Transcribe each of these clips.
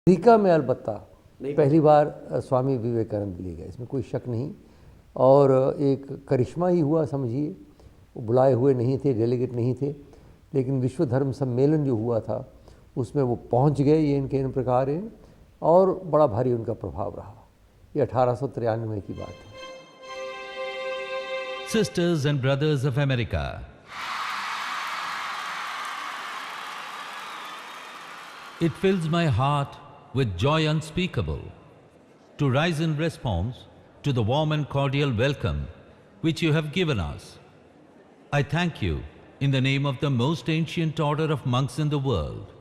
America में अलबत्ता पहली बार स्वामी विवेकानंद लिए गए, इसमें कोई शक नहीं। और एक करिश्मा ही हुआ समझिए, वो बुलाए हुए नहीं थे, डेलीगेट नहीं थे, लेकिन विश्व धर्म सम्मेलन जो हुआ था उसमें वो पहुंच गए, ये इनके इन प्रकार है, और बड़ा भारी उनका प्रभाव रहा। ये 1893 की बात है। Sisters and brothers of America, it fills my heart with joy unspeakable to rise in response to the warm and cordial welcome which you have given us. I thank you in the name of the most ancient order of monks in the world.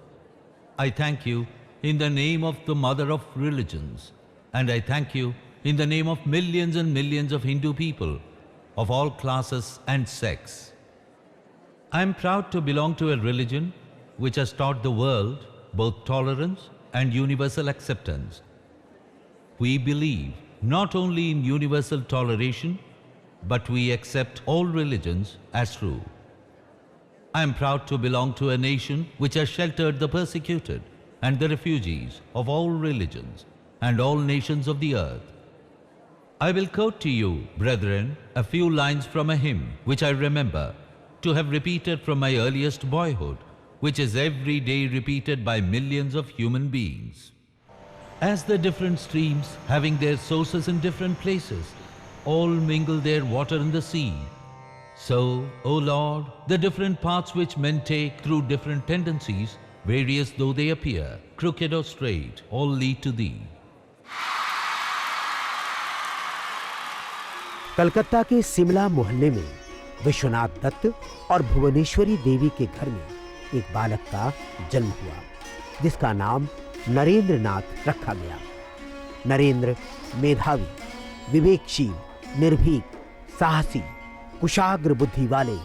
I thank you in the name of the mother of religions, and I thank you in the name of millions and millions of Hindu people of all classes and sects. I am proud to belong to a religion which has taught the world both tolerance and universal acceptance. We believe not only in universal toleration, but we accept all religions as true. I am proud to belong to a nation which has sheltered the persecuted and the refugees of all religions and all nations of the earth. I will quote to you, brethren, a few lines from a hymn which I remember to have repeated from my earliest boyhood, which is every day repeated by millions of human beings. As the different streams, having their sources in different places, all mingle their water in the sea, so, O Lord, the different paths which men take through different tendencies, various though they appear, crooked or straight, all lead to Thee. Calcutta के सिमला मोहल्ले में विश्वनाथ दत्त और भुवनेश्वरी देवी के घर में एक बालक का जन्म हुआ, जिसका नाम नरेंद्र नाथ रखा गया। नरेंद्र मेधावी, विवेकशील, निर्भीक, साहसी, कुशाग्र बुद्धि वाले,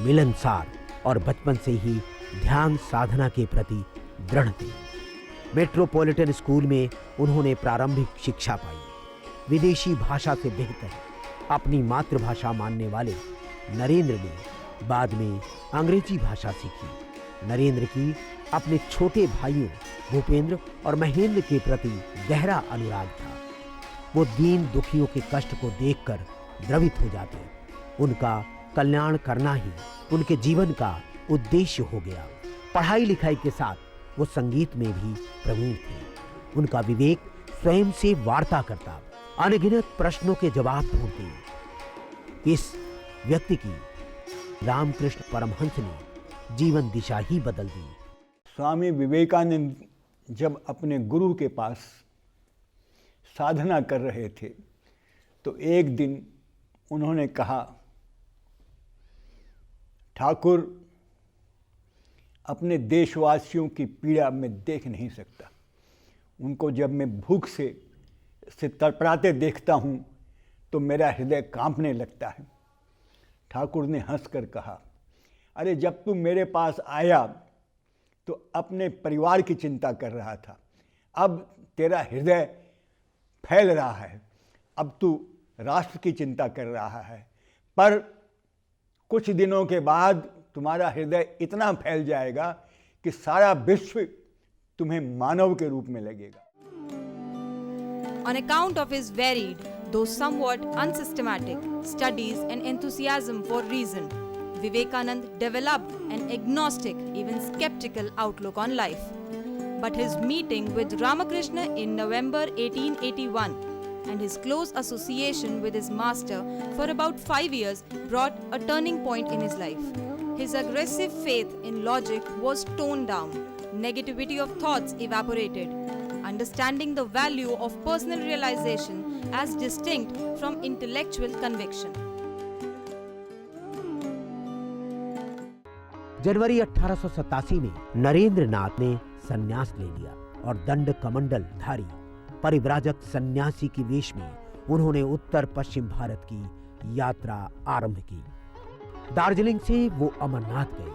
मिलनसार और बचपन से ही ध्यान साधना के प्रति दृढ़ थे। मेट्रोपॉलिटन स्कूल में उन्होंने प्रारंभिक शिक्षा पाई। विदेशी भाषा से बेहतर अपनी मातृभाषा मानने वाले नरेंद्र ने बाद में अंग्रेजी भाषा सीखी। नरेंद्र की अपने छोटे भाइयों भूपेंद्र और महेंद्र के प्रति गहरा अनुराग था। वो दीन दुखियों के कष्ट को देखकर द्रवित हो जाते। उनका कल्याण करना ही उनके जीवन का उद्देश्य हो गया। पढ़ाई लिखाई के साथ वो संगीत में भी प्रवीण थे। उनका विवेक स्वयं से वार्ता करता, अनगिनत प्रश्नों के जवाब ढूंढते। इस व्यक्ति की रामकृष्ण परमहंस ने जीवन दिशा ही बदल दी। स्वामी विवेकानंद जब अपने गुरु के पास साधना कर रहे थे तो एक दिन उन्होंने कहा, ठाकुर, अपने देशवासियों की पीड़ा मैं देख नहीं सकता। उनको जब मैं भूख से तड़पड़ाते देखता हूँ तो मेरा हृदय कांपने लगता है। ठाकुर ने हंसकर कहा, अरे जब तू मेरे पास आया तो अपने परिवार की चिंता कर रहा था, अब तेरा हृदय फैल रहा है, अब तू राष्ट्र की चिंता कर रहा है, पर कुछ दिनों के बाद तुम्हारा हृदय इतना फैल जाएगा कि सारा विश्व तुम्हें मानव के रूप में लगेगा। On account of his varied, though somewhat unsystematic, studies and enthusiasm for reason, Vivekanand developed an agnostic, even skeptical outlook on life. But his meeting with Ramakrishna in November 1881 and his close association with his master for about 5 years brought a turning point in his life. His aggressive faith in logic was toned down, negativity of thoughts evaporated, understanding the value of personal realization as distinct from intellectual conviction. जनवरी 1887 में नरेंद्र नाथ ने संन्यास ले लिया और दंड कमंडल धारी परिव्राजक सन्यासी की वेश में उन्होंने उत्तर पश्चिम भारत की यात्रा आरंभ की। दार्जिलिंग से वो अमरनाथ गए,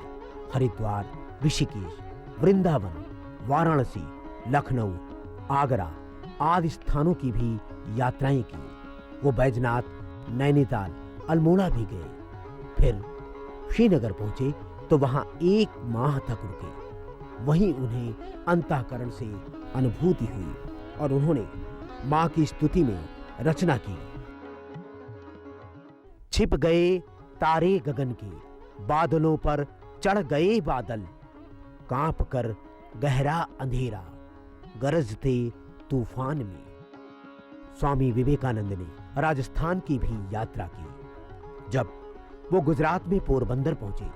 हरिद्वार, ऋषिकेश, वृंदावन, वाराणसी, लखनऊ, आगरा आदि स्थानों की भी यात्राएं की। वो बैजनाथ, नैनीताल, अल्मोड़ा भी गए। फिर श्रीनगर पहुंचे तो वहां 1 माह तक रुके। वहीं उन्हें अंतःकरण से अनुभूति हुई और उन्होंने मां की स्तुति में रचना की। छिप गए तारे गगन के, बादलों पर चढ़ गए बादल, कांप कर गहरा अंधेरा, गरजते तूफान में। स्वामी विवेकानंद ने राजस्थान की भी यात्रा की। जब वो गुजरात में पोरबंदर पहुंचे,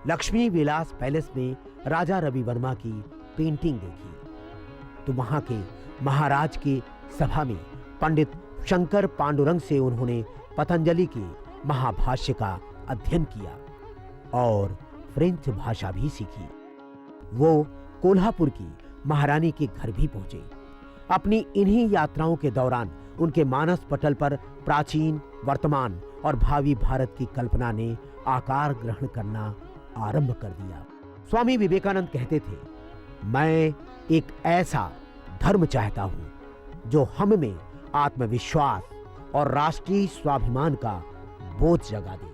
लक्ष्मी विलास पैलेस में राजा रवि वर्मा की पेंटिंग देखी तो वहां के महाराज की सभा में पंडित शंकर पांडुरंग से उन्होंने पतंजलि के महाभाष्य का अध्ययन किया और फ्रेंच भाषा भी सीखी। वो कोल्हापुर की महारानी के घर भी पहुंचे। अपनी इन्हीं यात्राओं के दौरान उनके मानस पटल पर प्राचीन, वर्तमान और भावी भारत की कल्पना ने आकार ग्रहण करना आरंभ कर दिया। स्वामी विवेकानंद कहते थे, मैं एक ऐसा धर्म चाहता हूं जो हम में आत्मविश्वास और राष्ट्रीय स्वाभिमान का बोझ जगा दे।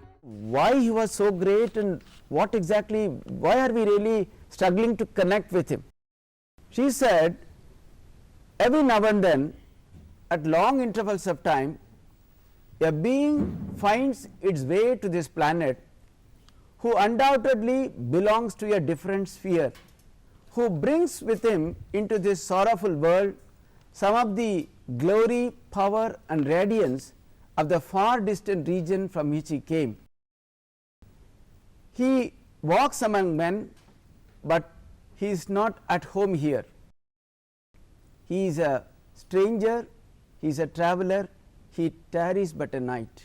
Why he was so great and what exactly, why are we really struggling to connect with him? She said, every now and then, at long intervals of time, a being finds its way to this planet who undoubtedly belongs to a different sphere, who brings with him into this sorrowful world some of the glory, power and radiance of the far distant region from which he came. He walks among men, but he is not at home here. He is a stranger, he is a traveler, he tarries but a night.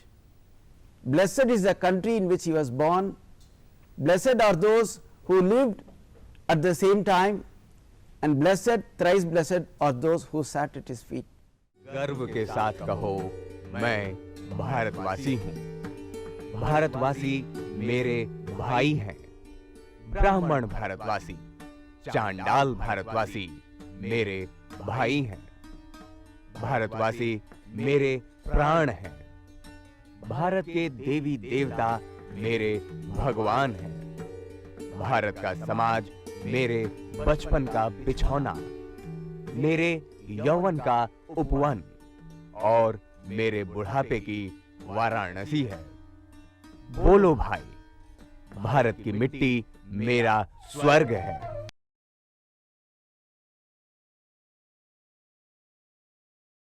Blessed is the country in which he was born, blessed are those who lived at the same time, and blessed, thrice blessed are those who sat at his feet. गर्व के साथ कहो, मैं भारतवासी हूँ। भारतवासी मेरे भाई हैं। ब्राह्मण भारतवासी, चांडाल भारतवासी मेरे भाई हैं। भारतवासी मेरे प्राण हैं। भारत के देवी देवता मेरे भगवान हैं। भारत का समाज मेरे बचपन का बिछौना, मेरे यौवन का उपवन और मेरे बुढ़ापे की वाराणसी है। बोलो भाई, भारत की मिट्टी मेरा स्वर्ग है।